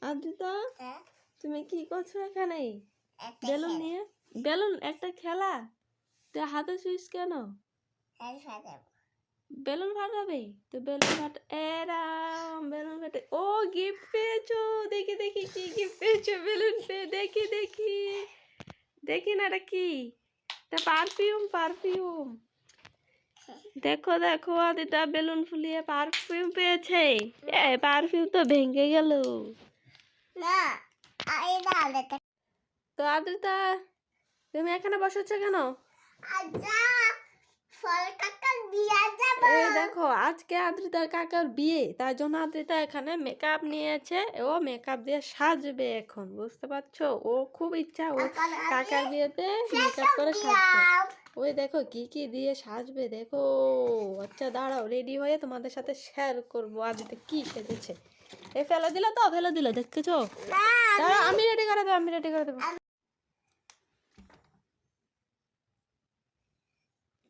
আদ্রিতা, তুমি কি করছো এখানে? বেলুন নিয়ে বেলুন একটা খেলা। তুই হাতে শুইস কেন? বেলুন ফাটাবে তো বেলুন ফাটা এরাম বেলুন ফাটে। ও গিফট পেয়েছো, দেখি দেখি কি গিফট পেয়েছো। বেলুন পেয়ে দেখি দেখি দেখি না, এটা কি? এটা পারফিউম পারফিউম। দেখো দেখো আদিতা বেলুন ফুলিয়ে পারফিউম পেয়েছে। এ পারফিউম তো ভেঙে গেল। তো আদ্রিতা, তুমি এখানে বসেছো কেন? এই দেখো আজকে আদ্রিতার কাকার বিয়ে, তার জন্য আদ্রিতা এখানে মেকআপ নিয়েছে। ও মেকআপ দিয়ে সাজবে এখন, বুঝতে পারছো? ও খুব ইচ্ছা ও কাকার বিয়েতে মেকআপ করে সাজবে। ওই দেখো কি কি দিয়ে সাজবে দেখো। আচ্ছা দাঁড়াও, রেডি হয়ে তোমাদের সাথে শেয়ার করবো আদ্রিতা কি সেজেছে। এ ফেলে দিল তো, ফেলে দিল, দেখেছো? দাঁড়াও, আমি রেডি করে দেবো, আমি রেডি করে দেবো।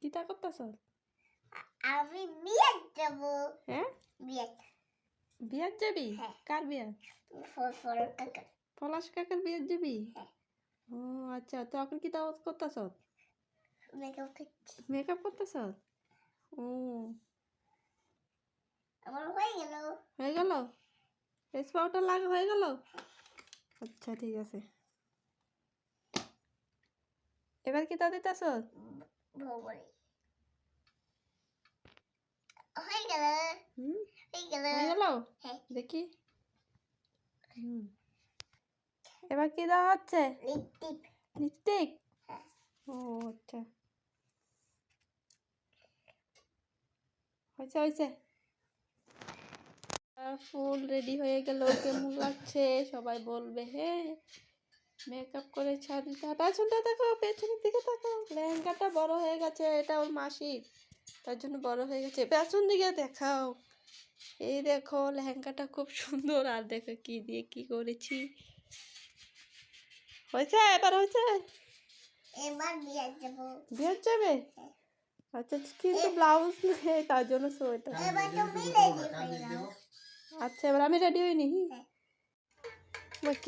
কি তা করতেছ? আমি বিয়ে যাব। হ্যাঁ, বিয়ে বিয়ে যাবি? কার বিয়ে? পলাশ কাকার বিয়ে যাবি? ও আচ্ছা, তো এখন কি দাওয়াত করতেছ? মেকআপ করতেছ? ও আমার হয়ে গেল। হয়ে গেল? ফেস পাউডার লাগা হয়ে গেল? আচ্ছা ঠিক আছে। এবার কি তা দিতেছ? হয়ে গেল। হয়ে গেল? দেখি। এবার কি দেওয়া হচ্ছে? লিপস্টিক। ও আচ্ছা, হয়েছে হয়েছে। ফুল রেডি হয়ে গেল, কেমন লাগছে সবাই বলবে। হ্যাঁ, মেকআপ করে ছাড়িটা। পেছনটা দেখো, পেছনের দিকে দেখো, লেহেঙ্গাটা বড় হয়ে গেছে। এটা ওর মাসির, তার জন্য বড় হয়ে গেছে। পেছন দিকে দেখাও। এই দেখো লেহেঙ্গাটা খুব সুন্দর। আর দেখো কি দিয়ে কি করেছি। হয়েছে? এবার হয়েছে? এবার বিয়ে যাব। বিয়ে যাবে? আচ্ছা, কিন্তু ব্লাউজ নেই, তার জন্য সোয়েটার। এবার তুমি রেডি হয়ে যাও। আচ্ছা, এবার আমি রেডি হইনি।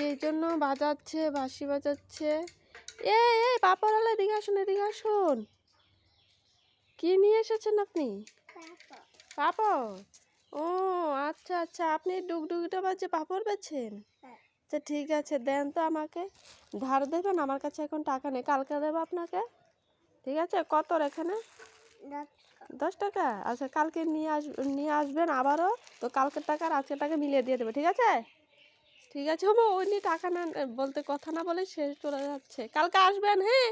এই জন্য বাজাচ্ছে, বাঁশি বাজাচ্ছে। এ পাপড় হলে এদিকে আসুন, এদিকে আসুন। কি নিয়ে এসেছেন আপনি? পাপড়। ও আচ্ছা আচ্ছা, আপনি ডুগডুগিটা বাজে পাপড় বেচেন? আচ্ছা ঠিক আছে, দেন তো আমাকে। ধার দেবেন? আমার কাছে এখন টাকা নেই, কালকে দেবো আপনাকে। ঠিক আছে, কত এখানে? 10 টাকা। আচ্ছা কালকে নিয়ে আসবেন আবারও। তো কালকের টাকা আর আজকের টাকা মিলিয়ে দিয়ে দেবে, ঠিক আছে? ঠিক আছে হবো। ওই নিয়ে টাকা না বলতে, কথা না বলে শেষ চলে যাচ্ছে। কালকে আসবেন, হ্যাঁ?